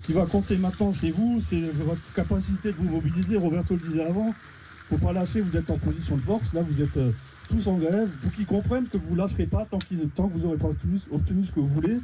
qui va compter maintenant, c'est vous, c'est votre capacité de vous mobiliser. Roberto le disait avant, faut pas lâcher, vous êtes en position de force, là vous êtes tous en grève, il faut qu'ils comprennent que vous ne lâcherez pas tant que vous n'aurez pas obtenu ce que vous voulez.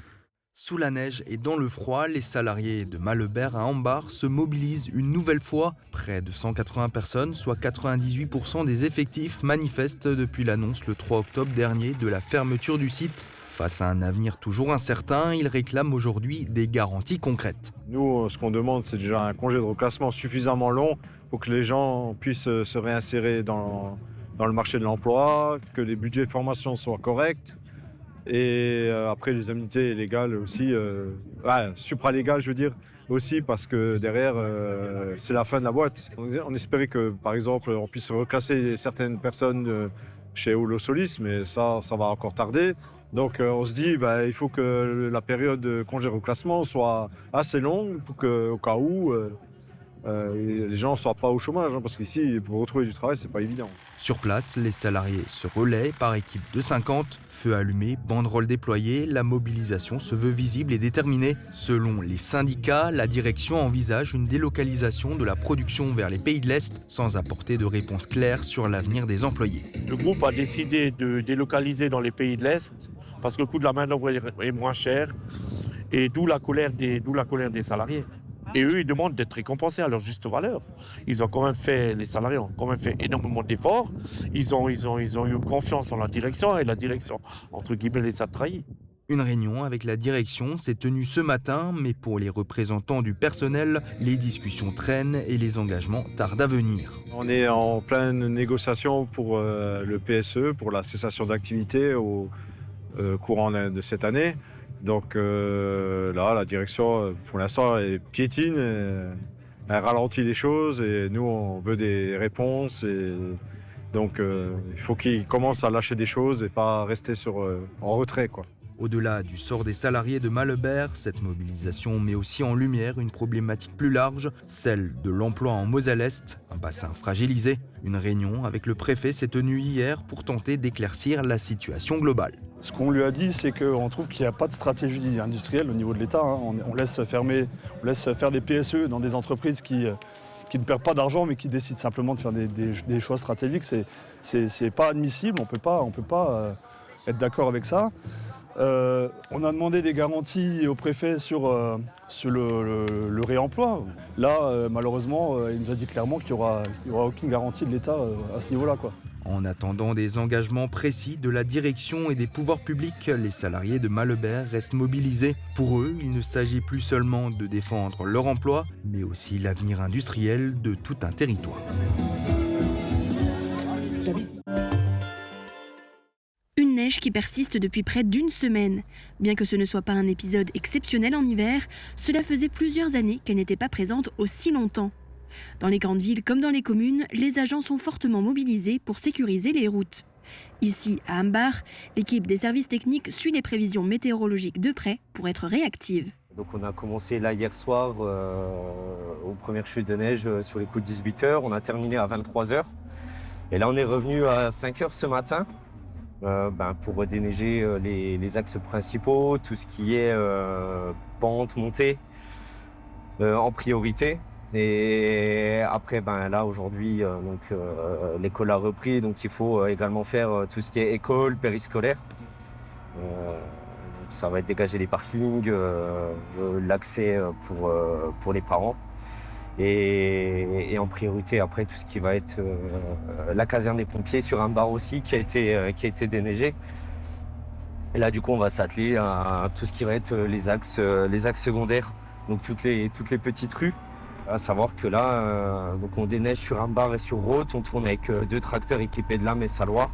Sous la neige et dans le froid, les salariés de Malebert à Ambar se mobilisent une nouvelle fois. Près de 180 personnes, soit 98% des effectifs, manifestent depuis l'annonce le 3 octobre dernier de la fermeture du site. Face à un avenir toujours incertain, ils réclament aujourd'hui des garanties concrètes. Nous, ce qu'on demande, c'est déjà un congé de reclassement suffisamment long pour que les gens puissent se réinsérer dans le marché de l'emploi, que les budgets de formation soient corrects. Et après, les indemnités légales aussi, supralégales, je veux dire, aussi, parce que derrière, c'est la fin de la boîte. On espérait que, par exemple, on puisse reclasser certaines personnes chez Holo Solis, mais ça va encore tarder. Donc on se dit, il faut que la période de congé reclassement soit assez longue pour qu'au cas où les gens ne soient pas au chômage, parce qu'ici, pour retrouver du travail, c'est pas évident. Sur place, les salariés se relaient par équipe de 50. Feu allumé, banderoles déployées, la mobilisation se veut visible et déterminée. Selon les syndicats, la direction envisage une délocalisation de la production vers les pays de l'Est sans apporter de réponse claire sur l'avenir des employés. Le groupe a décidé de délocaliser dans les pays de l'Est parce que le coût de la main-d'œuvre est moins cher et d'où la colère des salariés. Et eux, ils demandent d'être récompensés à leur juste valeur. Les salariés ont quand même fait énormément d'efforts. Ils ont eu confiance en la direction et la direction, entre guillemets, les a trahis. Une réunion avec la direction s'est tenue ce matin, mais pour les représentants du personnel, les discussions traînent et les engagements tardent à venir. On est en pleine négociation pour le PSE, pour la cessation d'activité au courant de cette année. Donc là, la direction, pour l'instant, elle piétine, elle ralentit les choses et nous, on veut des réponses. Et donc, il faut qu'ils commencent à lâcher des choses et pas rester en retrait, quoi. Au-delà du sort des salariés de Malebert, cette mobilisation met aussi en lumière une problématique plus large, celle de l'emploi en Moselle-Est, un bassin fragilisé. Une réunion avec le préfet s'est tenue hier pour tenter d'éclaircir la situation globale. Ce qu'on lui a dit, c'est qu'on trouve qu'il n'y a pas de stratégie industrielle au niveau de l'État. On laisse faire des PSE dans des entreprises qui ne perdent pas d'argent, mais qui décident simplement de faire des choix stratégiques. C'est pas admissible, on peut pas être d'accord avec ça. On a demandé des garanties au préfet sur le réemploi. Là, malheureusement, il nous a dit clairement qu'il n'y aura aucune garantie de l'État à ce niveau-là, quoi. En attendant des engagements précis de la direction et des pouvoirs publics, les salariés de Malebert restent mobilisés. Pour eux, il ne s'agit plus seulement de défendre leur emploi, mais aussi l'avenir industriel de tout un territoire. Une neige qui persiste depuis près d'une semaine. Bien que ce ne soit pas un épisode exceptionnel en hiver, cela faisait plusieurs années qu'elle n'était pas présente aussi longtemps. Dans les grandes villes comme dans les communes, les agents sont fortement mobilisés pour sécuriser les routes. Ici, à Ambar, l'équipe des services techniques suit les prévisions météorologiques de près pour être réactive. Donc on a commencé là hier soir aux premières chutes de neige sur les coups de 18h. On a terminé à 23h. Et là on est revenu à 5h ce matin pour déneiger les axes principaux, tout ce qui est pente, montée en priorité. Et après, là aujourd'hui, l'école a repris, donc il faut également faire tout ce qui est école, périscolaire. Ça va être dégager les parkings, l'accès pour les parents. Et en priorité, après, tout ce qui va être la caserne des pompiers sur un bar aussi qui a été déneigé. Et là, du coup, on va s'atteler à tout ce qui va être les axes secondaires, donc toutes les petites rues. À savoir que là, donc on déneige sur un bar et sur Roth, on tourne avec 2 tracteurs équipés de lames et saloirs.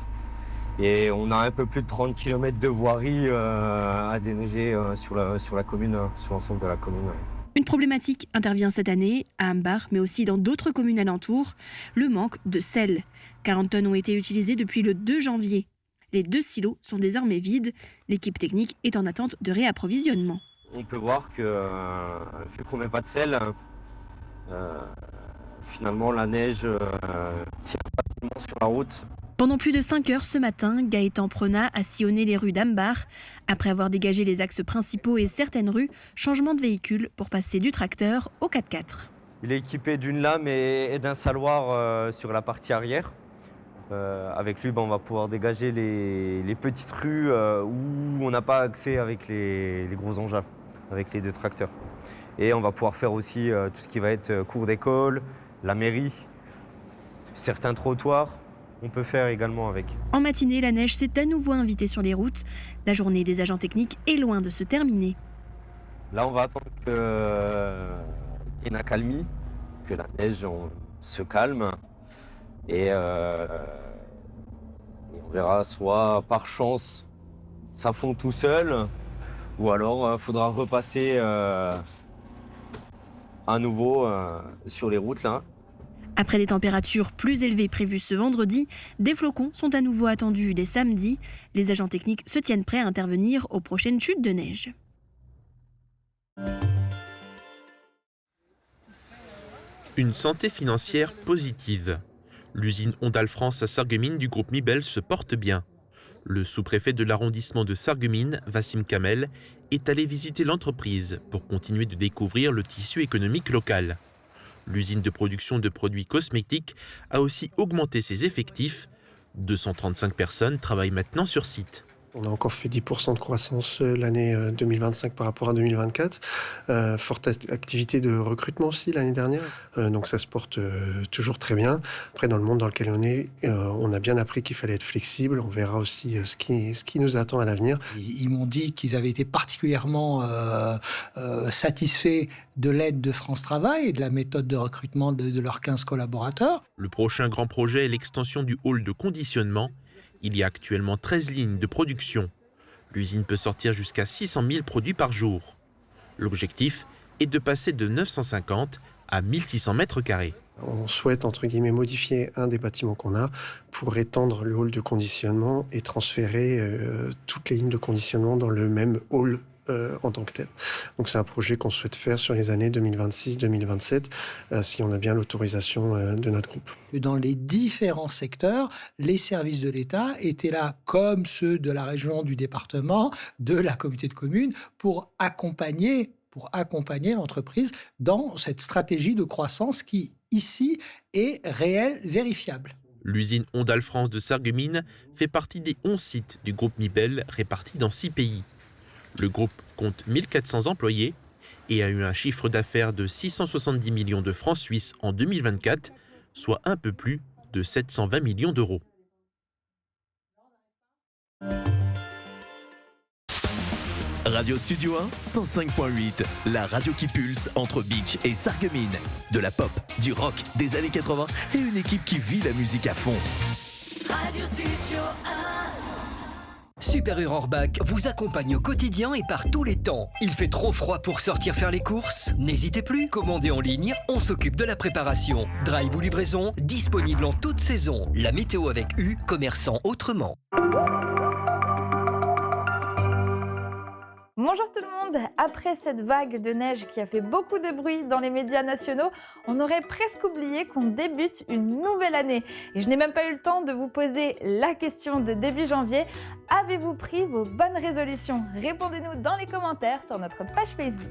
Et on a un peu plus de 30 km de voirie à déneiger sur la commune, sur l'ensemble de la commune. Une problématique intervient cette année à Ambar, mais aussi dans d'autres communes alentours, le manque de sel. 40 tonnes ont été utilisées depuis le 2 janvier. Les 2 silos sont désormais vides. L'équipe technique est en attente de réapprovisionnement. On peut voir que, vu qu'on met pas de sel, finalement la neige tire facilement sur la route Pendant plus de 5 heures ce matin, Gaëtan Prenat a sillonné les rues d'Ambar. Après avoir dégagé les axes principaux et certaines rues, changement de véhicule pour passer du tracteur au 4x4. Il est équipé d'une lame et d'un saloir sur la partie arrière. Avec lui, on va pouvoir dégager les petites rues où on n'a pas accès avec les gros engins, avec les 2 tracteurs. Et on va pouvoir faire aussi tout ce qui va être cours d'école, la mairie, certains trottoirs. On peut faire également avec. En matinée, la neige s'est à nouveau invitée sur les routes. La journée des agents techniques est loin de se terminer. Là, on va attendre qu'il y ait une accalmie, que la neige se calme. Et on verra soit par chance, ça fond tout seul, ou alors il faudra repasser à nouveau sur les routes là. Après des températures plus élevées prévues ce vendredi, des flocons sont à nouveau attendus dès samedi. Les agents techniques se tiennent prêts à intervenir aux prochaines chutes de neige. Une santé financière positive. L'usine Ondal France à Sarreguemines du groupe Mibel se porte bien. Le sous-préfet de l'arrondissement de Sarreguemines, Wassim Kamel, est allé visiter l'entreprise pour continuer de découvrir le tissu économique local. L'usine de production de produits cosmétiques a aussi augmenté ses effectifs. 235 personnes travaillent maintenant sur site. On a encore fait 10% de croissance l'année 2025 par rapport à 2024. Forte activité de recrutement aussi l'année dernière. Donc ça se porte toujours très bien. Après, dans le monde dans lequel on est, on a bien appris qu'il fallait être flexible. On verra aussi ce qui nous attend à l'avenir. Ils m'ont dit qu'ils avaient été particulièrement satisfaits de l'aide de France Travail et de la méthode de recrutement de leurs 15 collaborateurs. Le prochain grand projet est l'extension du hall de conditionnement. Il y a actuellement 13 lignes de production. L'usine peut sortir jusqu'à 600 000 produits par jour. L'objectif est de passer de 950 à 1600 mètres carrés. On souhaite, entre guillemets, modifier un des bâtiments qu'on a pour étendre le hall de conditionnement et transférer toutes les lignes de conditionnement dans le même hall en tant que tel. Donc c'est un projet qu'on souhaite faire sur les années 2026-2027 si on a bien l'autorisation de notre groupe. Dans les différents secteurs, les services de l'État étaient là comme ceux de la région, du département, de la communauté de communes pour accompagner l'entreprise dans cette stratégie de croissance qui, ici, est réelle, vérifiable. L'usine Ondal France de Sarreguemines fait partie des 11 sites du groupe Mibel répartis dans 6 pays. Le groupe compte 1400 employés et a eu un chiffre d'affaires de 670 millions de francs suisses en 2024, soit un peu plus de 720 millions d'euros. Radio Studio 1, 105.8, la radio qui pulse entre Beach et Sarreguemines. De la pop, du rock, des années 80 et une équipe qui vit la musique à fond. Radio Studio 1. Super U Rohrbach vous accompagne au quotidien et par tous les temps. Il fait trop froid pour sortir faire les courses? N'hésitez plus, commandez en ligne, on s'occupe de la préparation. Drive ou livraison, disponible en toute saison. La météo avec U, commerçant autrement. Bonjour tout le monde. Après cette vague de neige qui a fait beaucoup de bruit dans les médias nationaux, on aurait presque oublié qu'on débute une nouvelle année. Et je n'ai même pas eu le temps de vous poser la question de début janvier. Avez-vous pris vos bonnes résolutions? Répondez-nous dans les commentaires sur notre page Facebook.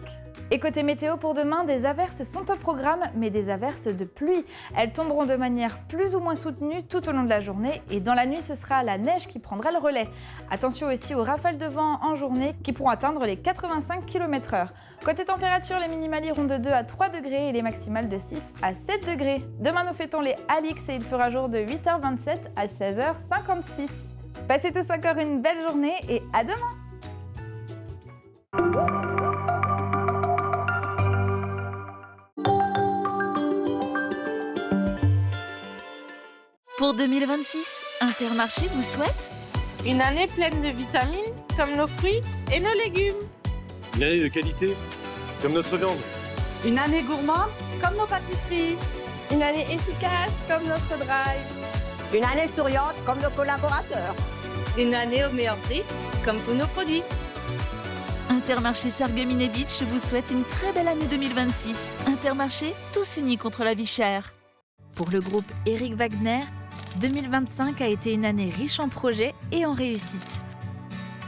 Et côté météo pour demain, des averses sont au programme, mais des averses de pluie. Elles tomberont de manière plus ou moins soutenue tout au long de la journée et dans la nuit, ce sera la neige qui prendra le relais. Attention aussi aux rafales de vent en journée qui pourront atteindre les 85 km/h. Côté température, les minimales iront de 2 à 3 degrés et les maximales de 6 à 7 degrés. Demain, nous fêtons les Alix et il fera jour de 8h27 à 16h56. Passez tous encore une belle journée et à demain! Pour 2026, Intermarché vous souhaite une année pleine de vitamines, comme nos fruits et nos légumes. Une année de qualité, comme notre viande. Une année gourmande, comme nos pâtisseries. Une année efficace, comme notre drive. Une année souriante, comme nos collaborateurs. Une année au meilleur prix, comme tous nos produits. Intermarché Sarreguemines et Beach vous souhaite une très belle année 2026. Intermarché, tous unis contre la vie chère. Pour le groupe Eric Wagner, 2025 a été une année riche en projets et en réussites.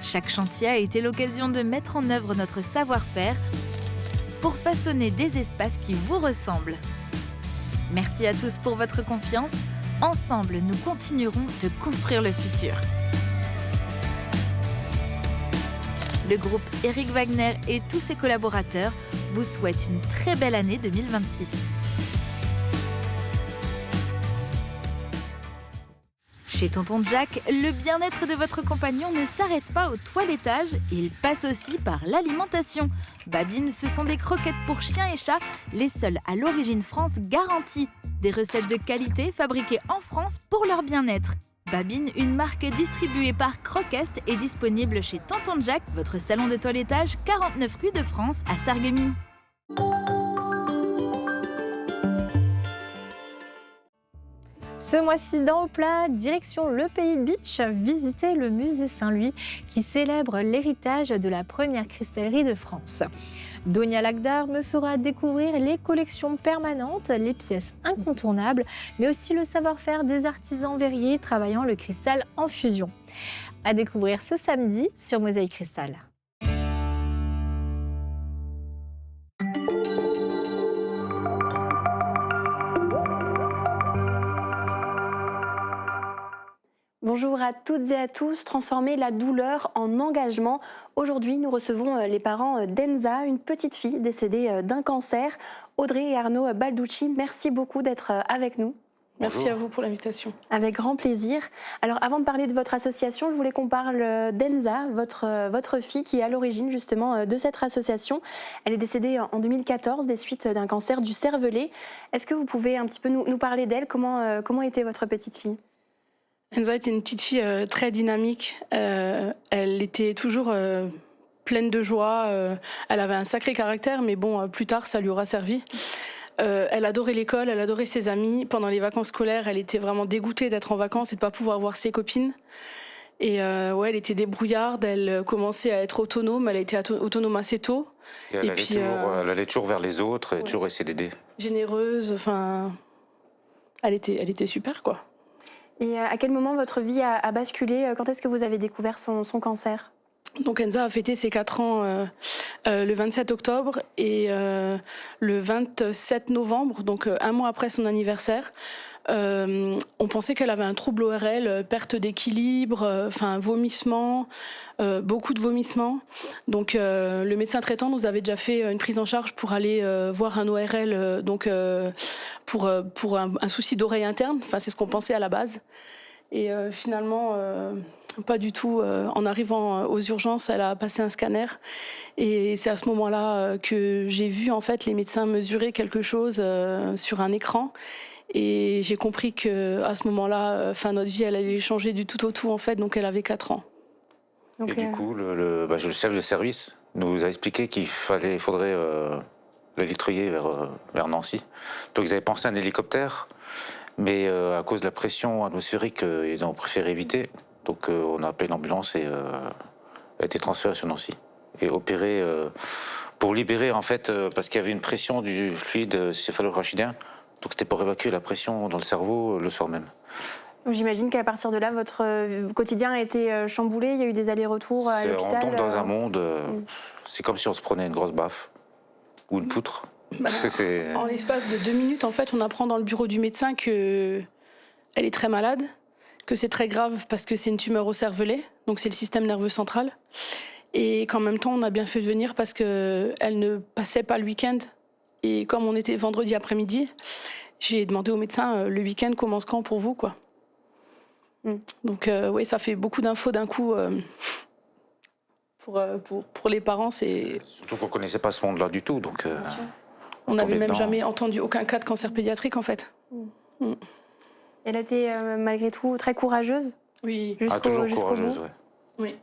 Chaque chantier a été l'occasion de mettre en œuvre notre savoir-faire pour façonner des espaces qui vous ressemblent. Merci à tous pour votre confiance. Ensemble, nous continuerons de construire le futur. Le groupe Eric Wagner et tous ses collaborateurs vous souhaitent une très belle année 2026. Chez Tonton Jack, le bien-être de votre compagnon ne s'arrête pas au toilettage, il passe aussi par l'alimentation. Babine, ce sont des croquettes pour chiens et chats, les seules à l'origine France garantie. Des recettes de qualité fabriquées en France pour leur bien-être. Babine, une marque distribuée par Croquest, est disponible chez Tonton Jack, votre salon de toilettage 49 rue de France à Sarreguemines. Ce mois-ci, dans Au Plat, direction le Pays de Bitche, visitez le musée Saint-Louis qui célèbre l'héritage de la première cristallerie de France. Donia Lagdar me fera découvrir les collections permanentes, les pièces incontournables, mais aussi le savoir-faire des artisans verriers travaillant le cristal en fusion. À découvrir ce samedi sur Mosaïque Cristal. Bonjour à toutes et à tous. Transformer la douleur en engagement. Aujourd'hui, nous recevons les parents d'Enza, une petite fille décédée d'un cancer. Audrey et Arnaud Balducci, merci beaucoup d'être avec nous. Merci à vous pour l'invitation. Avec grand plaisir. Alors, avant de parler de votre association, je voulais qu'on parle d'Enza, votre fille qui est à l'origine justement de cette association. Elle est décédée en 2014 des suites d'un cancer du cervelet. Est-ce que vous pouvez un petit peu nous parler d'elle ? Comment était votre petite fille ? Enza était une petite fille très dynamique. Elle était toujours pleine de joie. Elle avait un sacré caractère, mais bon, plus tard, ça lui aura servi. Elle adorait l'école, elle adorait ses amis. Pendant les vacances scolaires, elle était vraiment dégoûtée d'être en vacances et de ne pas pouvoir voir ses copines. Et elle était débrouillarde, elle commençait à être autonome, elle a été autonome assez tôt. Et elle allait toujours vers les autres, et toujours essayer d'aider. Généreuse, enfin, elle était super, quoi. Et à quel moment votre vie a basculé ? Quand est-ce que vous avez découvert son cancer ? Donc Enza a fêté ses 4 ans le 27 octobre et le 27 novembre, donc un mois après son anniversaire. On pensait qu'elle avait un trouble ORL, perte d'équilibre, vomissement, beaucoup de vomissements. Donc le médecin traitant nous avait déjà fait une prise en charge pour aller voir un ORL, pour un souci d'oreille interne. Enfin, c'est ce qu'on pensait à la base. Et finalement, pas du tout. En arrivant aux urgences, elle a passé un scanner. Et c'est à ce moment-là que j'ai vu en fait les médecins mesurer quelque chose sur un écran. Et j'ai compris qu'à ce moment-là, notre vie, elle allait changer du tout au tout, en fait. Donc, elle avait 4 ans. Et du coup, le chef de service nous a expliqué qu'il faudrait le litreuiller vers Nancy. Donc, ils avaient pensé à un hélicoptère, mais à cause de la pression atmosphérique, ils ont préféré éviter. Donc, on a appelé l'ambulance et elle a été transférée sur Nancy. Et opérée pour libérer, en fait, parce qu'il y avait une pression du fluide céphalo-rachidien. Donc c'était pour évacuer la pression dans le cerveau le soir même. J'imagine qu'à partir de là, votre quotidien a été chamboulé, il y a eu des allers-retours à l'hôpital. On tombe dans un monde, c'est comme si on se prenait une grosse baffe ou une poutre. En l'espace de 2 minutes, en fait, on apprend dans le bureau du médecin qu'elle est très malade, que c'est très grave parce que c'est une tumeur au cervelet, donc c'est le système nerveux central. Et qu'en même temps, on a bien fait de venir parce qu'elle ne passait pas le week-end. Et comme on était vendredi après-midi, j'ai demandé au médecin, le week-end commence quand pour vous, quoi. Donc oui, ça fait beaucoup d'infos d'un coup. Pour les parents, c'est... Surtout qu'on ne connaissait pas ce monde-là du tout, donc... on n'avait même jamais entendu aucun cas de cancer pédiatrique, en fait. Elle a été, malgré tout, très courageuse. Oui. Toujours courageuse, oui.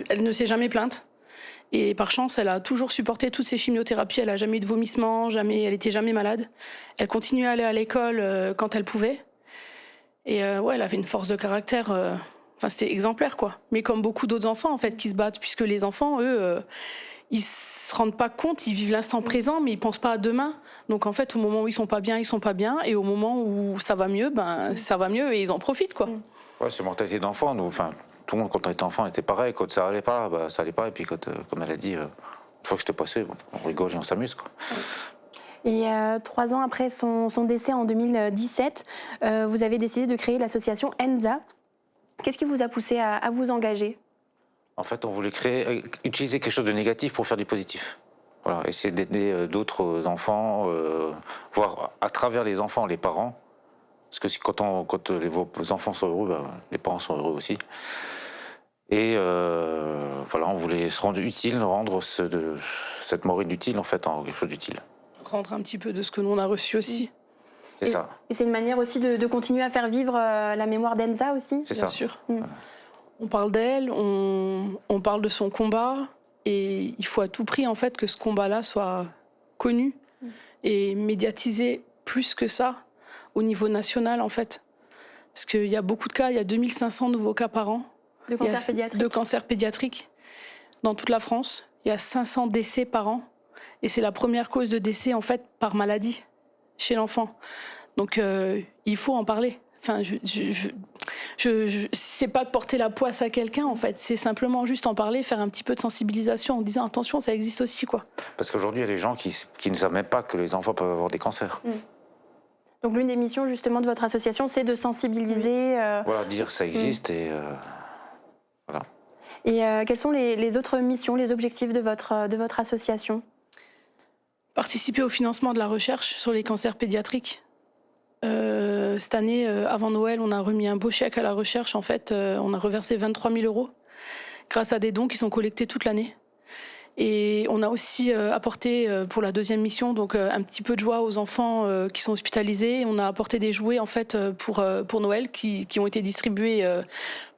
Elle ne s'est jamais plainte. Et par chance, elle a toujours supporté toutes ses chimiothérapies. Elle n'a jamais eu de vomissement, elle n'était jamais malade. Elle continuait à aller à l'école quand elle pouvait. Et elle avait une force de caractère. C'était exemplaire, quoi. Mais comme beaucoup d'autres enfants, en fait, qui se battent, puisque les enfants, eux, ils se rendent pas compte, ils vivent l'instant présent, mais ils pensent pas à demain. Donc en fait, au moment où ils sont pas bien, et au moment où ça va mieux, ça va mieux et ils en profitent, quoi. Ouais, c'est mentalité d'enfant. Nous, enfin, tout le monde quand on était enfant était pareil. Quand ça allait pas, ça allait pas. Et puis quand, comme elle a dit, une fois que c'était passé, on rigole et on s'amuse, quoi. Et 3 ans après son décès en 2017, vous avez décidé de créer l'association ENZA. Qu'est-ce qui vous a poussé à vous engager ? En fait, on voulait utiliser quelque chose de négatif pour faire du positif. Voilà, essayer d'aider d'autres enfants, voir à travers les enfants, les parents. Parce que quand vos enfants sont heureux, les parents sont heureux aussi. Et voilà, on voulait se rendre utile, rendre cette morale utile en fait en quelque chose d'utile. Rendre un petit peu de ce que nous on a reçu aussi. C'est ça. Et c'est une manière aussi de continuer à faire vivre la mémoire d'Enza aussi ? C'est Bien ça. sûr. On parle d'elle, on parle de son combat, et il faut à tout prix en fait que ce combat-là soit connu et médiatisé plus que ça au niveau national en fait. Parce qu'il y a beaucoup de cas, il y a 2500 nouveaux cas par an. De cancer pédiatrique. De cancer pédiatrique dans toute la France. Il y a 500 décès par an. Et c'est la première cause de décès en fait par maladie chez l'enfant. Donc il faut en parler. Enfin, c'est pas de porter la poisse à quelqu'un en fait, c'est simplement juste en parler, faire un petit peu de sensibilisation en disant attention, ça existe aussi, quoi. Parce qu'aujourd'hui, il y a des gens qui ne savent même pas que les enfants peuvent avoir des cancers. Donc l'une des missions justement de votre association, c'est de sensibiliser. Voilà, dire ça existe et voilà. Et quelles sont les autres missions, les objectifs de votre association ? Participer au financement de la recherche sur les cancers pédiatriques. Cette année, avant Noël, on a remis un beau chèque à la recherche. En fait, on a reversé 23 000 € grâce à des dons qui sont collectés toute l'année. Et on a aussi apporté pour la deuxième mission donc un petit peu de joie aux enfants qui sont hospitalisés. On a apporté des jouets en fait pour Noël qui ont été distribués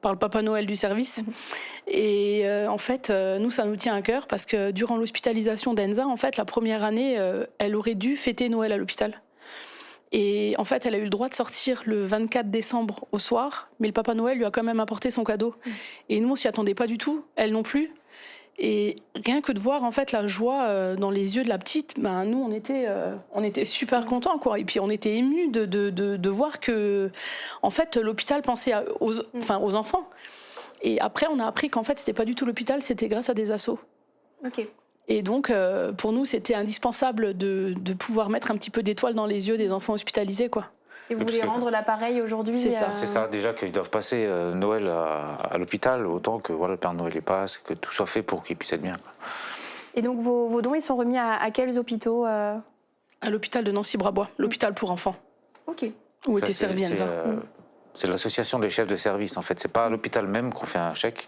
par le Papa Noël du service. Et en fait, nous, ça nous tient à cœur parce que durant l'hospitalisation d'Enza, en fait, la première année, elle aurait dû fêter Noël à l'hôpital. Et en fait, elle a eu le droit de sortir le 24 décembre au soir, mais le Papa Noël lui a quand même apporté son cadeau. Et nous, on s'y attendait pas du tout, elle non plus. Et rien que de voir en fait la joie dans les yeux de la petite, nous on était super contents, quoi. Et puis on était émus de voir que en fait l'hôpital pensait aux enfants. Et après on a appris qu'en fait c'était pas du tout l'hôpital, c'était grâce à des assos. Ok. Et donc, pour nous, c'était indispensable de pouvoir mettre un petit peu d'étoile dans les yeux des enfants hospitalisés, quoi. Et vous voulez rendre l'appareil aujourd'hui ? C'est ça. C'est ça, déjà qu'ils doivent passer Noël à l'hôpital, autant que voilà, le Père Noël y passe, que tout soit fait pour qu'ils puissent être bien, quoi. Et donc, vos dons, ils sont remis à quels hôpitaux À l'hôpital de Nancy-Brabois, l'hôpital pour enfants. Ok. Où était servi Enza. C'est l'association des chefs de service, en fait. C'est pas à l'hôpital même qu'on fait un chèque.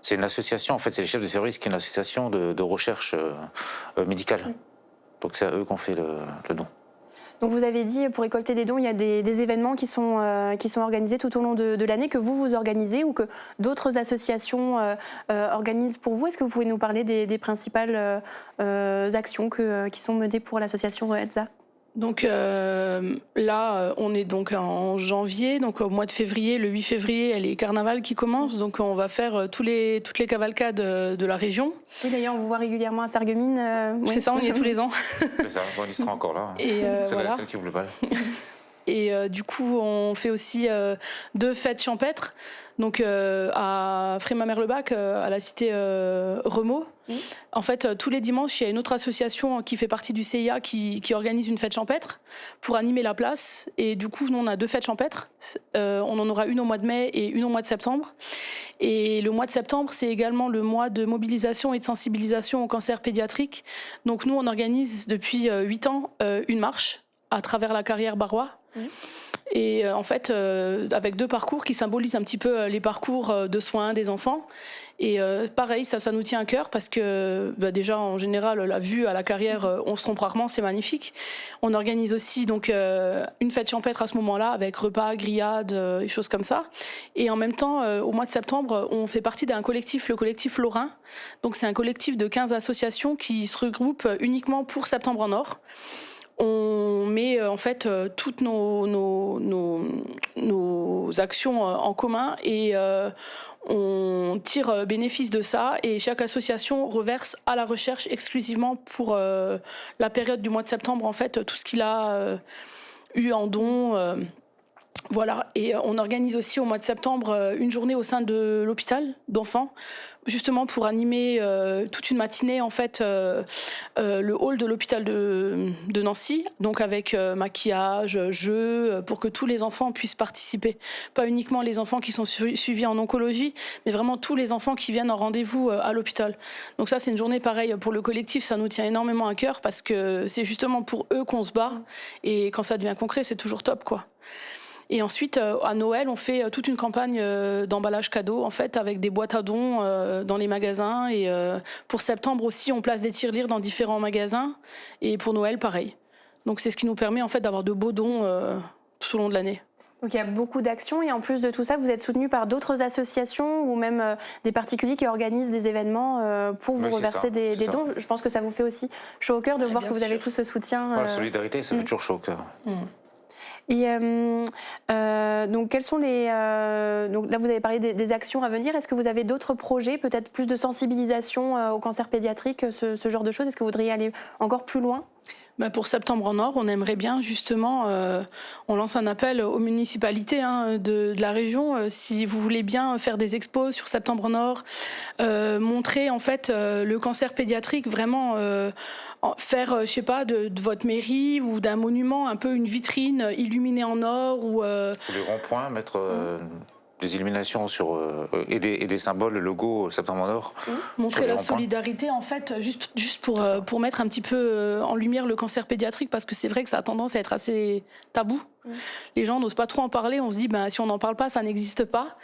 C'est une association, en fait, c'est les chefs de service qui est une association de recherche médicale. Donc c'est à eux qu'on fait le don. Donc vous avez dit, pour récolter des dons, il y a des événements qui sont organisés tout au long de l'année, que vous organisez ou que d'autres associations organisent pour vous. Est-ce que vous pouvez nous parler des principales actions qui sont menées pour l'association ENZA ? Donc là, on est donc en janvier, donc au mois de février, le 8 février, il y a les carnavals qui commencent, donc on va faire toutes les cavalcades de la région. Et d'ailleurs, on vous voit régulièrement à Sarreguemines. C'est ça, on y est tous les ans. C'est ça, on y sera encore là. Et c'est voilà. celle qui ouvre le bal. Et du coup, on fait aussi 2 fêtes champêtres, donc à Frémin-Merlebac, à la cité Remaux. En fait, tous les dimanches, il y a une autre association qui fait partie du CIA qui organise une fête champêtre pour animer la place. Et du coup, nous, on a 2 fêtes champêtres. On en aura une au mois de mai et une au mois de septembre. Et le mois de septembre, c'est également le mois de mobilisation et de sensibilisation au cancer pédiatrique. Donc nous, on organise depuis 8 ans une marche à travers la carrière Barrois. Et en fait, avec 2 parcours qui symbolisent un petit peu les parcours de soins des enfants. Et pareil, ça nous tient à cœur parce que déjà, en général, la vue à la carrière, on se trompe rarement, c'est magnifique. On organise aussi donc une fête champêtre à ce moment-là avec repas, grillades, et choses comme ça. Et en même temps, au mois de septembre, on fait partie d'un collectif, le collectif Lorrain. Donc c'est un collectif de 15 associations qui se regroupent uniquement pour Septembre en Or. On met en fait toutes nos actions en commun et on tire bénéfice de ça et chaque association reverse à la recherche exclusivement pour la période du mois de septembre en fait tout ce qu'il a eu en don. Voilà, et on organise aussi au mois de septembre une journée au sein de l'hôpital d'enfants, justement pour animer toute une matinée en fait le hall de l'hôpital de Nancy, donc avec maquillage, jeux, pour que tous les enfants puissent participer. Pas uniquement les enfants qui sont suivis en oncologie, mais vraiment tous les enfants qui viennent en rendez-vous à l'hôpital. Donc ça, c'est une journée pareille pour le collectif, ça nous tient énormément à cœur parce que c'est justement pour eux qu'on se bat et quand ça devient concret, c'est toujours top, quoi. Et ensuite, à Noël, on fait toute une campagne d'emballage cadeau, en fait, avec des boîtes à dons dans les magasins. Et pour septembre aussi, on place des tirelires dans différents magasins. Et pour Noël, pareil. Donc c'est ce qui nous permet, en fait, d'avoir de beaux dons tout au long de l'année. Donc il y a beaucoup d'actions et en plus de tout ça, vous êtes soutenu par d'autres associations ou même des particuliers qui organisent des événements pour vous reverser des dons. Je pense que ça vous fait aussi chaud au cœur de voir que vous avez tout ce soutien. La solidarité, ça fait toujours chaud au cœur. Et donc, quels sont les... donc là, vous avez parlé des actions à venir. Est-ce que vous avez d'autres projets, peut-être plus de sensibilisation au cancer pédiatrique, ce genre de choses? Est-ce que vous voudriez aller encore plus loin? Pour Septembre en Or, on aimerait bien justement, on lance un appel aux municipalités de la région, si vous voulez bien faire des expos sur Septembre en Or, montrer en fait le cancer pédiatrique, vraiment faire, je sais pas, de votre mairie ou d'un monument un peu une vitrine illuminée en or ou les ronds-points, mettre des illuminations sur, et des symboles, le logo Septembre en Or. Montrer la solidarité, en fait, juste pour mettre un petit peu en lumière le cancer pédiatrique, parce que c'est vrai que ça a tendance à être assez tabou. Les gens n'osent pas trop en parler, on se dit, si on n'en parle pas, ça n'existe pas.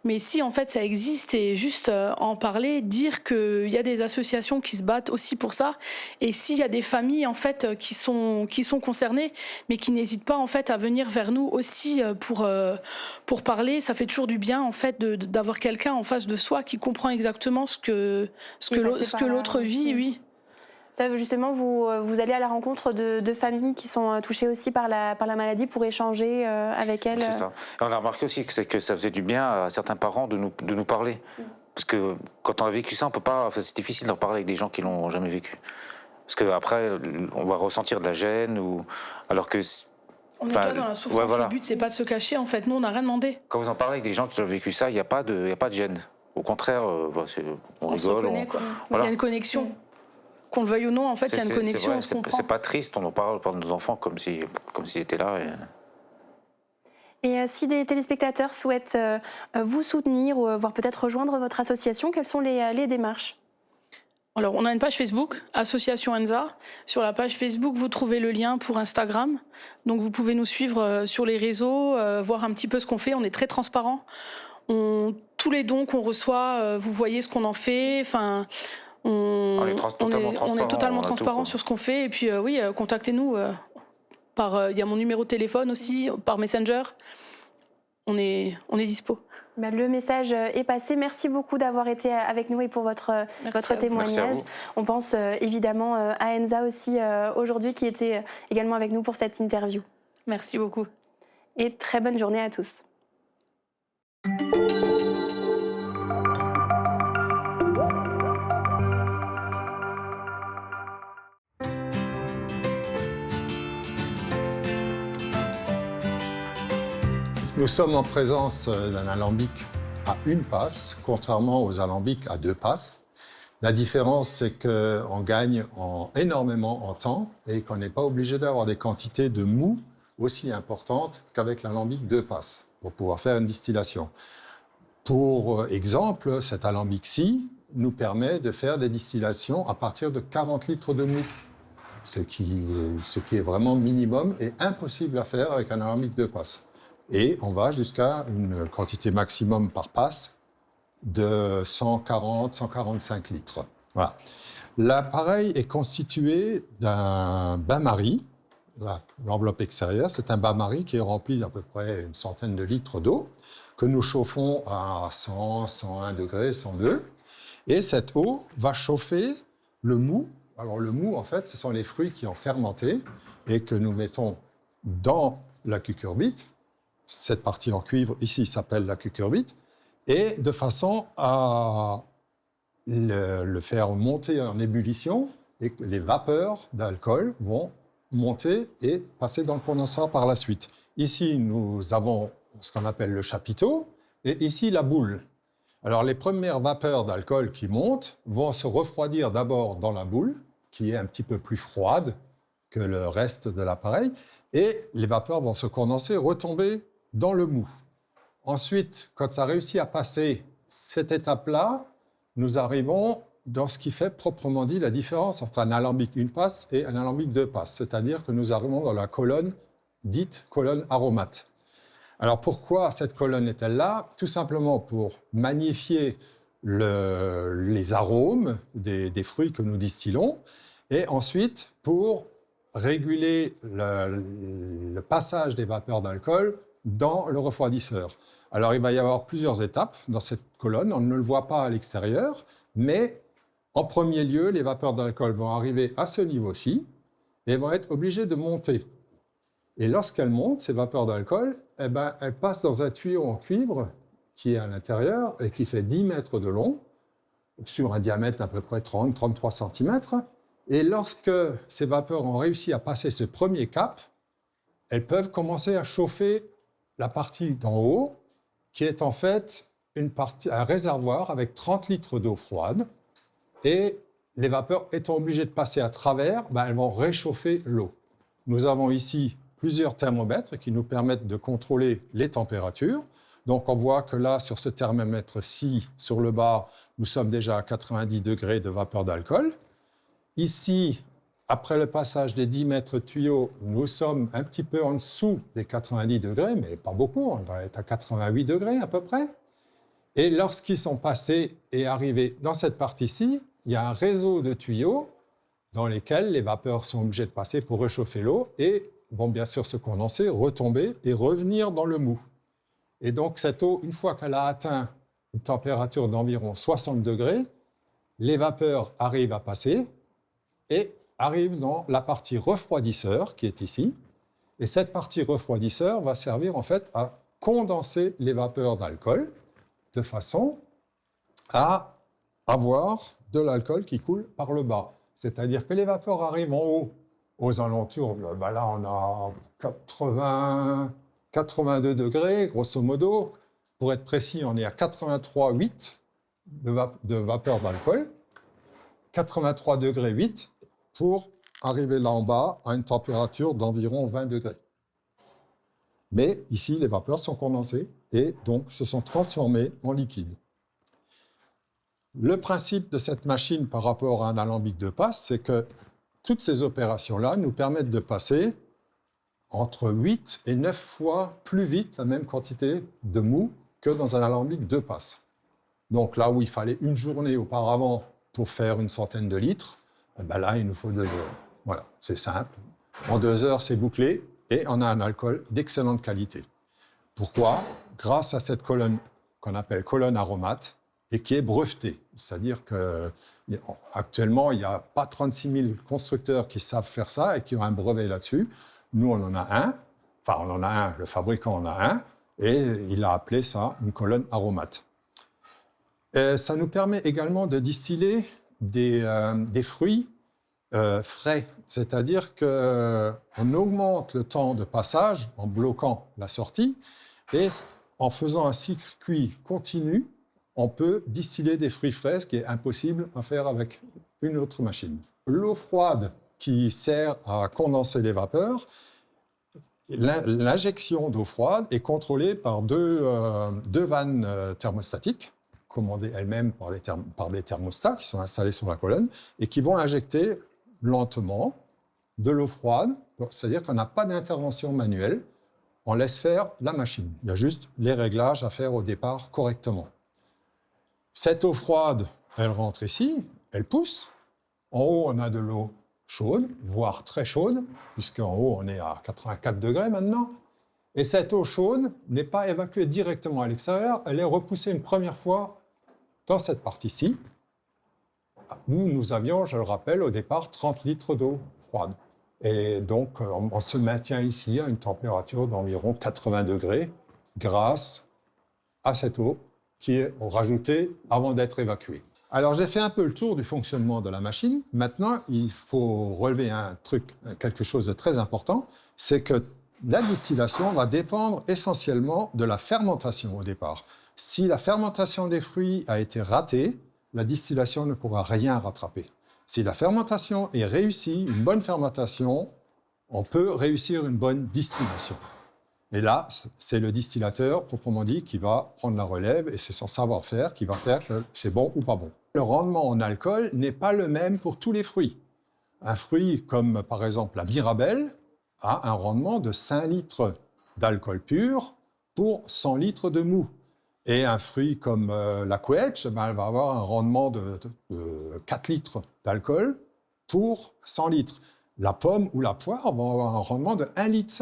Mais si, en fait, ça existe, et juste en parler, dire qu'il y a des associations qui se battent aussi pour ça, et s'il y a des familles, en fait, qui sont concernées, mais qui n'hésitent pas, en fait, à venir vers nous aussi pour parler, ça fait toujours du bien, en fait, d'avoir quelqu'un en face de soi qui comprend exactement ce que l'autre vit, oui. Ça, justement, vous allez à la rencontre de familles qui sont touchées aussi par la maladie pour échanger avec elles. C'est ça. Et on a remarqué aussi que ça faisait du bien à certains parents de nous parler. Parce que quand on a vécu ça, on peut pas. C'est difficile d'en parler avec des gens qui l'ont jamais vécu. Parce qu'après, on va ressentir de la gêne alors que. On est déjà dans la souffrance. Ouais, voilà. Le but, c'est pas de se cacher. En fait, nous, on n'a rien demandé. Quand vous en parlez avec des gens qui ont vécu ça, il n'y a pas de gêne. Au contraire, on rigole. Se reconnaît, quoi. Il y a une connexion. Qu'on le veuille ou non, en fait, il y a une connexion, on se comprend. C'est pas triste, on en parle par nos enfants comme s'ils étaient là. Et si des téléspectateurs souhaitent vous soutenir ou voire peut-être rejoindre votre association, quelles sont les démarches? Alors, on a une page Facebook, Association ENZA. Sur la page Facebook, vous trouvez le lien pour Instagram. Donc, vous pouvez nous suivre sur les réseaux, voir un petit peu ce qu'on fait. On est très transparent. Tous les dons qu'on reçoit, vous voyez ce qu'on en fait. Enfin... On est totalement transparent sur ce qu'on fait. Et puis, oui, contactez-nous. Il y a mon numéro de téléphone aussi, par Messenger. On est dispo. Le message est passé. Merci beaucoup d'avoir été avec nous et pour votre témoignage. On pense évidemment à Enza aussi aujourd'hui, qui était également avec nous pour cette interview. Merci beaucoup. Et très bonne journée à tous. Nous sommes en présence d'un alambic à une passe, contrairement aux alambics à deux passes. La différence, c'est qu'on gagne énormément en temps et qu'on n'est pas obligé d'avoir des quantités de mou aussi importantes qu'avec l'alambic deux passes pour pouvoir faire une distillation. Pour exemple, cet alambic-ci nous permet de faire des distillations à partir de 40 litres de mou, ce qui est vraiment minimum et impossible à faire avec un alambic deux passes. Et on va jusqu'à une quantité maximum par passe de 140-145 litres. Voilà. L'appareil est constitué d'un bain-marie. L'enveloppe extérieure, c'est un bain-marie qui est rempli d'à peu près une centaine de litres d'eau que nous chauffons à 100, 101 degrés, 102. Et cette eau va chauffer le mou. Alors le mou, en fait, ce sont les fruits qui ont fermenté et que nous mettons dans la cucurbite. Cette partie en cuivre ici s'appelle la cucurbite, et de façon à le faire monter en ébullition et que les vapeurs d'alcool vont monter et passer dans le condensat par la suite. Ici, nous avons ce qu'on appelle le chapiteau et ici la boule. Alors, les premières vapeurs d'alcool qui montent vont se refroidir d'abord dans la boule, qui est un petit peu plus froide que le reste de l'appareil, et les vapeurs vont se condenser, retomber dans le mou. Ensuite, quand ça réussit à passer cette étape-là, nous arrivons dans ce qui fait proprement dit la différence entre un alambic une passe et un alambic deux passes. C'est-à-dire que nous arrivons dans la colonne dite colonne aromate. Alors pourquoi cette colonne est-elle là? Tout simplement pour magnifier les arômes des fruits que nous distillons et ensuite pour réguler le passage des vapeurs d'alcool dans le refroidisseur. Alors, il va y avoir plusieurs étapes dans cette colonne. On ne le voit pas à l'extérieur, mais en premier lieu, les vapeurs d'alcool vont arriver à ce niveau-ci et vont être obligées de monter. Et lorsqu'elles montent, ces vapeurs d'alcool, elles passent dans un tuyau en cuivre qui est à l'intérieur et qui fait 10 mètres de long, sur un diamètre d'à peu près 30-33 cm. Et lorsque ces vapeurs ont réussi à passer ce premier cap, elles peuvent commencer à chauffer la partie d'en haut, qui est en fait un réservoir avec 30 litres d'eau froide. Et les vapeurs étant obligées de passer à travers, elles vont réchauffer l'eau. Nous avons ici plusieurs thermomètres qui nous permettent de contrôler les températures. Donc on voit que là, sur ce thermomètre-ci, sur le bas, nous sommes déjà à 90 degrés de vapeur d'alcool. Ici, après le passage des 10 mètres tuyaux, nous sommes un petit peu en dessous des 90 degrés, mais pas beaucoup, on doit être à 88 degrés à peu près. Et lorsqu'ils sont passés et arrivés dans cette partie-ci, il y a un réseau de tuyaux dans lesquels les vapeurs sont obligées de passer pour réchauffer l'eau et vont bien sûr se condenser, retomber et revenir dans le mou. Et donc cette eau, une fois qu'elle a atteint une température d'environ 60 degrés, les vapeurs arrivent à passer et arrive dans la partie refroidisseur qui est ici. Et cette partie refroidisseur va servir en fait à condenser les vapeurs d'alcool de façon à avoir de l'alcool qui coule par le bas. C'est-à-dire que les vapeurs arrivent en haut, aux alentours, là on a 82 degrés, grosso modo. Pour être précis, on est à 83,8 de vapeur d'alcool. 83 degrés 8 pour arriver là en bas à une température d'environ 20 degrés. Mais ici, les vapeurs sont condensées et donc se sont transformées en liquide. Le principe de cette machine par rapport à un alambic de passe, c'est que toutes ces opérations-là nous permettent de passer entre 8 et 9 fois plus vite la même quantité de mou que dans un alambic de passe. Donc là où il fallait une journée auparavant pour faire une centaine de litres, là, il nous faut 2 heures. Voilà, c'est simple. En 2 heures, c'est bouclé et on a un alcool d'excellente qualité. Pourquoi? Grâce à cette colonne qu'on appelle colonne aromate et qui est brevetée. C'est-à-dire qu'actuellement, il n'y a pas 36 000 constructeurs qui savent faire ça et qui ont un brevet là-dessus. Nous, on en a un. Enfin, on en a un, le fabricant en a un. Et il a appelé ça une colonne aromate. Et ça nous permet également de distiller des fruits frais, c'est-à-dire qu'on augmente le temps de passage en bloquant la sortie et en faisant un circuit continu, on peut distiller des fruits frais, ce qui est impossible à faire avec une autre machine. L'eau froide qui sert à condenser les vapeurs, l'injection d'eau froide est contrôlée par deux vannes thermostatiques commandées elles-mêmes par des thermostats qui sont installés sur la colonne et qui vont injecter lentement de l'eau froide. C'est-à-dire qu'on n'a pas d'intervention manuelle. On laisse faire la machine. Il y a juste les réglages à faire au départ correctement. Cette eau froide, elle rentre ici, elle pousse. En haut, on a de l'eau chaude, voire très chaude, puisqu'en haut, on est à 84 degrés maintenant. Et cette eau chaude n'est pas évacuée directement à l'extérieur, elle est repoussée une première fois dans cette partie-ci, où nous avions, je le rappelle, au départ, 30 litres d'eau froide. Et donc, on se maintient ici à une température d'environ 80 degrés grâce à cette eau qui est rajoutée avant d'être évacuée. Alors, j'ai fait un peu le tour du fonctionnement de la machine. Maintenant, il faut relever quelque chose de très important, c'est que la distillation va dépendre essentiellement de la fermentation au départ. Si la fermentation des fruits a été ratée, la distillation ne pourra rien rattraper. Si la fermentation est réussie, une bonne fermentation, on peut réussir une bonne distillation. Et là, c'est le distillateur, proprement dit, qui va prendre la relève et c'est son savoir-faire qui va faire que c'est bon ou pas bon. Le rendement en alcool n'est pas le même pour tous les fruits. Un fruit comme, par exemple, la Mirabelle a un rendement de 5 litres d'alcool pur pour 100 litres de mou. Et un fruit comme la Quetch, elle va avoir un rendement de 4 litres d'alcool pour 100 litres. La pomme ou la poire vont avoir un rendement de 1,5 litre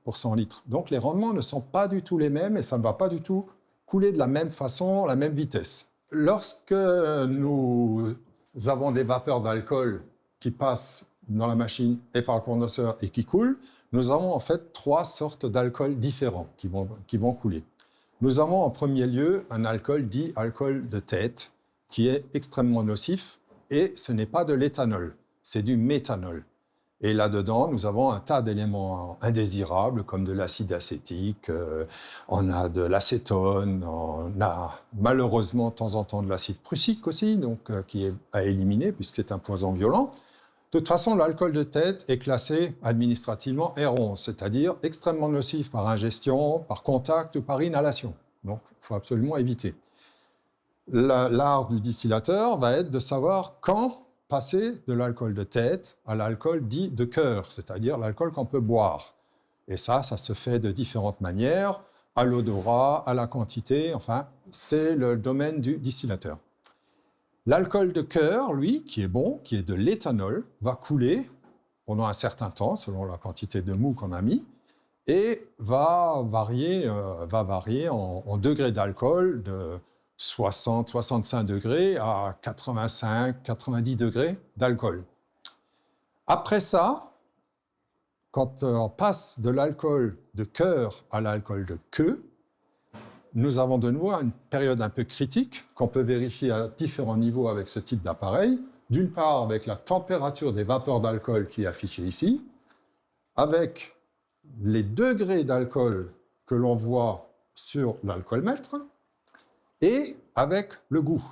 pour 100 litres. Donc les rendements ne sont pas du tout les mêmes et ça ne va pas du tout couler de la même façon, la même vitesse. Lorsque nous avons des vapeurs d'alcool qui passent dans la machine et par le condenseur et qui coulent, nous avons en fait 3 sortes d'alcool différents qui vont couler. Nous avons en premier lieu un alcool dit alcool de tête qui est extrêmement nocif et ce n'est pas de l'éthanol, c'est du méthanol. Et là-dedans, nous avons un tas d'éléments indésirables comme de l'acide acétique, on a de l'acétone, on a malheureusement de temps en temps de l'acide prussique aussi, donc, qui est à éliminer puisque c'est un poison violent. De toute façon, l'alcool de tête est classé administrativement R11, c'est-à-dire extrêmement nocif par ingestion, par contact ou par inhalation. Donc, il faut absolument éviter. L'art du distillateur va être de savoir quand passer de l'alcool de tête à l'alcool dit de cœur, c'est-à-dire l'alcool qu'on peut boire. Et ça se fait de différentes manières, à l'odorat, à la quantité, enfin, c'est le domaine du distillateur. L'alcool de cœur, lui, qui est bon, qui est de l'éthanol, va couler pendant un certain temps, selon la quantité de mou qu'on a mis, et va varier en degrés d'alcool de 60, 65 degrés à 85, 90 degrés d'alcool. Après ça, quand on passe de l'alcool de cœur à l'alcool de queue, nous avons de nouveau une période un peu critique qu'on peut vérifier à différents niveaux avec ce type d'appareil. D'une part, avec la température des vapeurs d'alcool qui est affichée ici, avec les degrés d'alcool que l'on voit sur l'alcoolmètre, et avec le goût.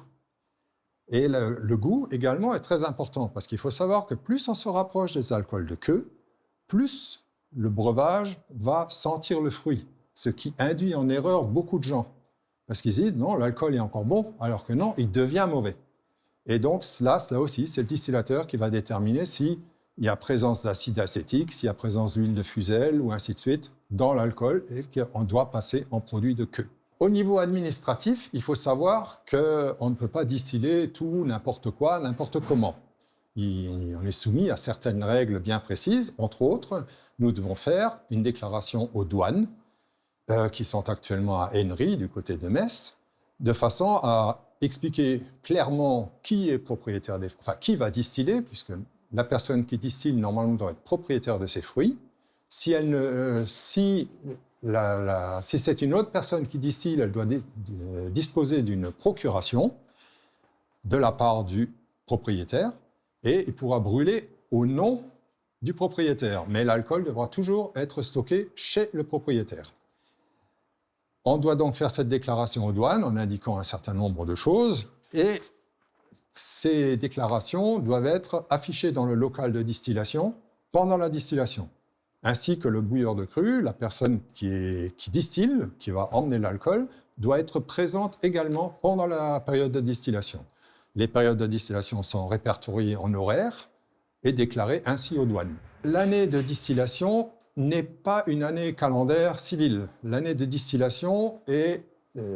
Et le goût également est très important, parce qu'il faut savoir que plus on se rapproche des alcools de queue, plus le breuvage va sentir le fruit, ce qui induit en erreur beaucoup de gens. Parce qu'ils disent, non, l'alcool est encore bon, alors que non, il devient mauvais. Et donc là aussi, c'est le distillateur qui va déterminer s'il y a présence d'acide acétique, s'il y a présence d'huile de fusel, ou ainsi de suite, dans l'alcool, et qu'on doit passer en produit de queue. Au niveau administratif, il faut savoir qu'on ne peut pas distiller tout, n'importe quoi, n'importe comment. On est soumis à certaines règles bien précises. Entre autres, nous devons faire une déclaration aux douanes, qui sont actuellement à Henry, du côté de Metz, de façon à expliquer clairement qui est propriétaire qui va distiller, puisque la personne qui distille, normalement, doit être propriétaire de ses fruits. Si c'est une autre personne qui distille, elle doit disposer d'une procuration de la part du propriétaire et il pourra brûler au nom du propriétaire. Mais l'alcool devra toujours être stocké chez le propriétaire. On doit donc faire cette déclaration aux douanes en indiquant un certain nombre de choses et ces déclarations doivent être affichées dans le local de distillation pendant la distillation, ainsi que le bouilleur de cru, la personne qui distille, qui va emmener l'alcool, doit être présente également pendant la période de distillation. Les périodes de distillation sont répertoriées en horaire et déclarées ainsi aux douanes. L'année de distillation n'est pas une année calendaire civile. L'année de distillation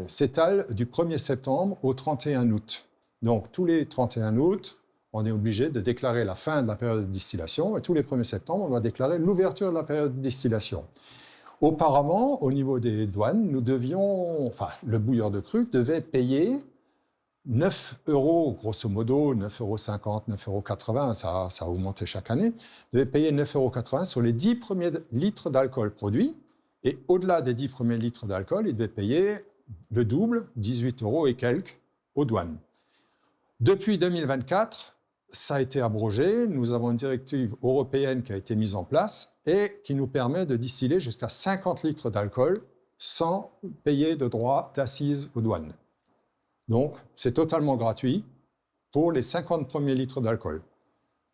s'étale du 1er septembre au 31 août. Donc, tous les 31 août, on est obligé de déclarer la fin de la période de distillation et tous les 1er septembre, on doit déclarer l'ouverture de la période de distillation. Auparavant, au niveau des douanes, le bouilleur de cru devait payer 9 €, grosso modo, 9,50 €, 9,80 €, ça a augmenté chaque année. Vous devez payer 9,80 € sur les 10 premiers litres d'alcool produits. Et au-delà des 10 premiers litres d'alcool, il devait payer le double, 18 € et quelques, aux douanes. Depuis 2024, ça a été abrogé. Nous avons une directive européenne qui a été mise en place et qui nous permet de distiller jusqu'à 50 litres d'alcool sans payer de droits d'assises aux douanes. Donc, c'est totalement gratuit pour les 50 premiers litres d'alcool.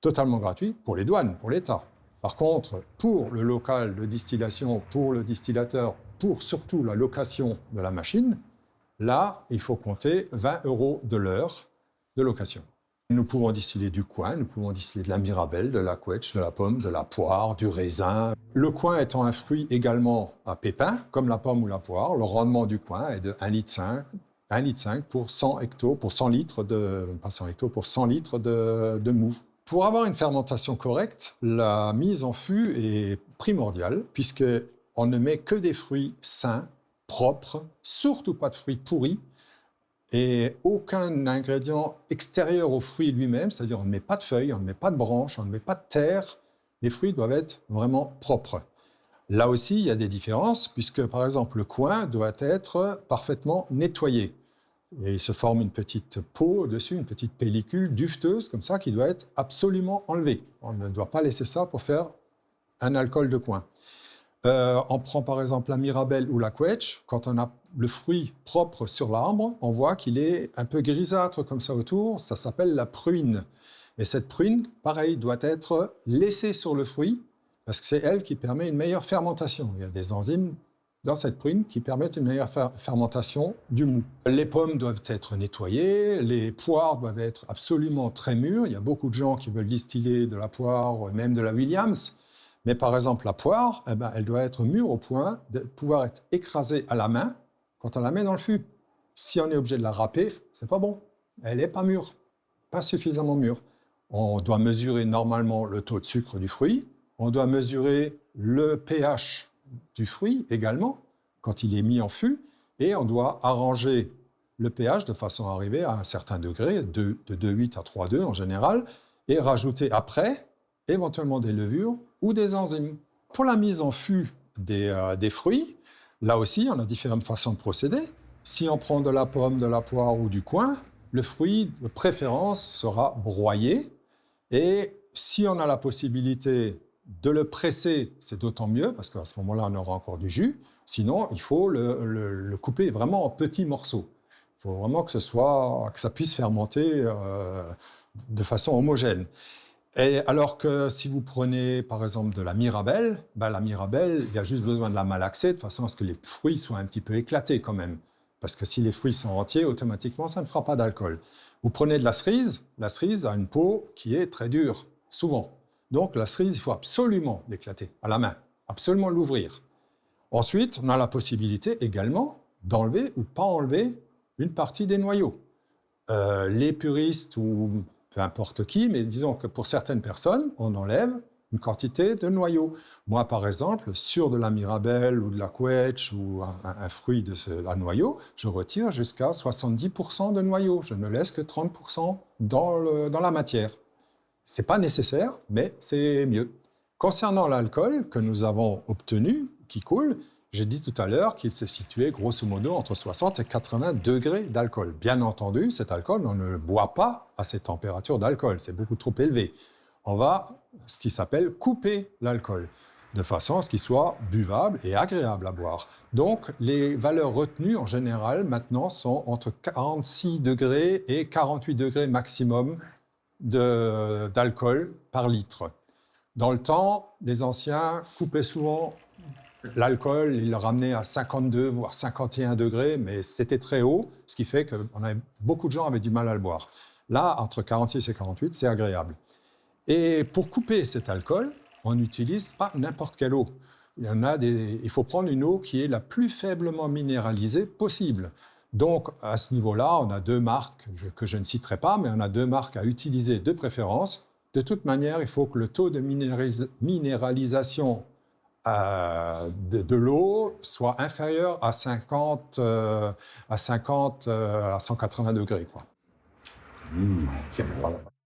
Totalement gratuit pour les douanes, pour l'État. Par contre, pour le local de distillation, pour le distillateur, pour surtout la location de la machine, là, il faut compter 20 € de l'heure de location. Nous pouvons distiller du coing, nous pouvons distiller de la mirabelle, de la quetch, de la pomme, de la poire, du raisin. Le coing étant un fruit également à pépins, comme la pomme ou la poire, le rendement du coing est de 1,5 litre pour 100 hectos, pour 100 litres de, pas 100 hectos, pour 100 litres de mou. Pour avoir une fermentation correcte, la mise en fût est primordiale, puisqu'on ne met que des fruits sains, propres, surtout pas de fruits pourris, et aucun ingrédient extérieur au fruit lui-même, c'est-à-dire on ne met pas de feuilles, on ne met pas de branches, on ne met pas de terre. Les fruits doivent être vraiment propres. Là aussi, il y a des différences, puisque par exemple, le coing doit être parfaitement nettoyé. Et il se forme une petite peau dessus, une petite pellicule duveteuse, comme ça, qui doit être absolument enlevée. On ne doit pas laisser ça pour faire un alcool de coing. On prend par exemple la mirabelle ou la quetch. Quand on a le fruit propre sur l'arbre, on voit qu'il est un peu grisâtre comme ça autour. Ça s'appelle la pruine. Et cette pruine, pareil, doit être laissée sur le fruit parce que c'est elle qui permet une meilleure fermentation. Il y a des enzymes dans cette prune qui permettent une meilleure fermentation du mou. Les pommes doivent être nettoyées, les poires doivent être absolument très mûres. Il y a beaucoup de gens qui veulent distiller de la poire, même de la Williams. Mais par exemple, la poire, elle doit être mûre au point de pouvoir être écrasée à la main quand on la met dans le fût. Si on est obligé de la râper, c'est pas bon. Elle n'est pas mûre, pas suffisamment mûre. On doit mesurer normalement le taux de sucre du fruit. On doit mesurer le pH du fruit également, quand il est mis en fût, et on doit arranger le pH de façon à arriver à un certain degré, de 2,8 à 3,2 en général, et rajouter après, éventuellement des levures ou des enzymes. Pour la mise en fût des fruits, là aussi, on a différentes façons de procéder. Si on prend de la pomme, de la poire ou du coing, le fruit de préférence sera broyé, et si on a la possibilité de le presser, c'est d'autant mieux, parce qu'à ce moment-là, on aura encore du jus. Sinon, il faut le couper vraiment en petits morceaux. Il faut vraiment que ça puisse fermenter de façon homogène. Et alors que si vous prenez, par exemple, de la mirabelle, la mirabelle, il y a juste besoin de la malaxer, de façon à ce que les fruits soient un petit peu éclatés quand même. Parce que si les fruits sont entiers, automatiquement, ça ne fera pas d'alcool. Vous prenez de la cerise a une peau qui est très dure, souvent. Donc, la cerise, il faut absolument l'éclater à la main, absolument l'ouvrir. Ensuite, on a la possibilité également d'enlever ou pas enlever une partie des noyaux. Les puristes ou peu importe qui, mais disons que pour certaines personnes, on enlève une quantité de noyaux. Moi, par exemple, sur de la mirabelle ou de la quetch ou un fruit à noyau, je retire jusqu'à 70% de noyaux. Je ne laisse que 30% dans la matière. Ce n'est pas nécessaire, mais c'est mieux. Concernant l'alcool que nous avons obtenu, qui coule, j'ai dit tout à l'heure qu'il se situait grosso modo entre 60 et 80 degrés d'alcool. Bien entendu, cet alcool, on ne le boit pas à ces températures d'alcool, c'est beaucoup trop élevé. On va, ce qui s'appelle, couper l'alcool, de façon à ce qu'il soit buvable et agréable à boire. Donc, les valeurs retenues, en général, maintenant, sont entre 46 degrés et 48 degrés maximum d'alcool par litre. Dans le temps, les anciens coupaient souvent l'alcool, ils le ramenaient à 52, voire 51 degrés, mais c'était très haut, ce qui fait que beaucoup de gens avaient du mal à le boire. Là, entre 46 et 48, c'est agréable. Et pour couper cet alcool, on n'utilise pas n'importe quelle eau. Il faut prendre une eau qui est la plus faiblement minéralisée possible. Donc, à ce niveau-là, on a deux marques que je ne citerai pas, mais on a deux marques à utiliser de préférence. De toute manière, il faut que le taux de minéralisation de l'eau soit inférieur à 50 à 180 degrés, quoi. Tiens, voilà.